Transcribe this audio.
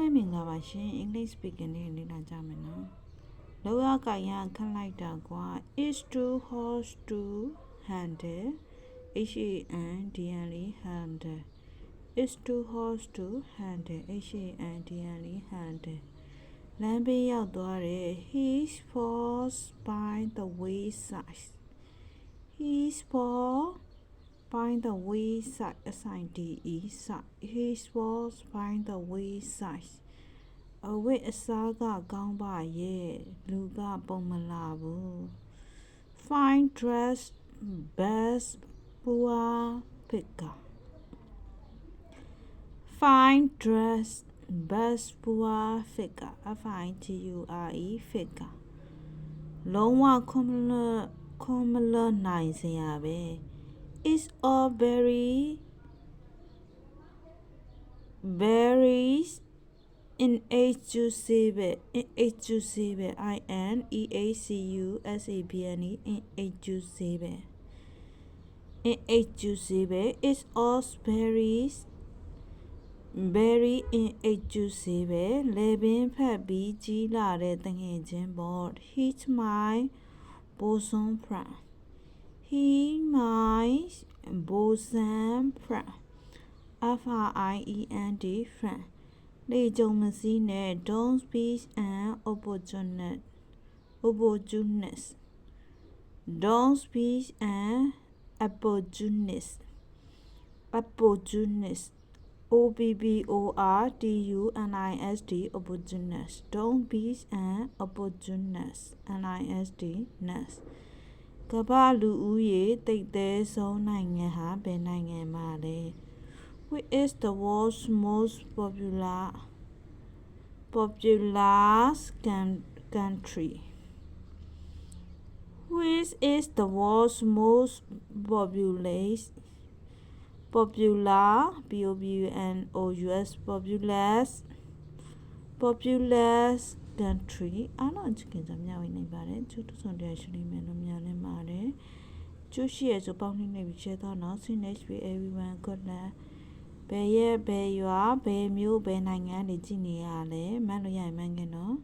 မဲမင်္ဂလာပါရှင် English speaking နဲ့လေ့လာကြမယ်နော်လောရကိုင်ရခန့်လိုက်တာကွာ is to horse to handle handle handle is to horse to handle handle လမ်းဘေးရောက်သွားတယ် he's falls by the wayside he's fall by the wayside he's falls by the wayside အဝတ်အစားကကောင်းပါရဲ့လူကပုံမလာဘူး fine dress best poor figure fine dress best poor figure figure လုံးဝခွန်မလနိုင်စရာပဲ it's all very inexcusable inexcusable it's all very inexcusable လေပင်ဖက်ပြီးကြီးလာတဲ့တငယ်ချင်းပေါ့ he's my bosom friend friend friend လေကြုံမစည်းနဲ့ don't be an opportunist don't be an opportunist opportunist opportunist don't be an opportunist nest ကမ္ဘာလူဦးရေတိတ်သေးဆုံးနိုင်ငံဟာဘယ်နိုင်ငံမှာလဲ Which is the world's most populous country? Which is the world's most populous country? အားလုံးအချင်းချင်းမျှဝေနေပါတယ်ကျူးစွန်တရားရှိနေမယ်လို့မျှလင်းပါတယ်ကျူးရှိရဆိုပေါင်းနှိမ့်နေပြီးရှင်းတော့နော် finish with everyone good luck ဘယ်ရက်ဘယ်ရွာဘယ်မျိုးဘယ်နိုင်ငံတွေကြည့်နေရလဲမှတ်လို့ရရင်မှန်းခဲ့နော်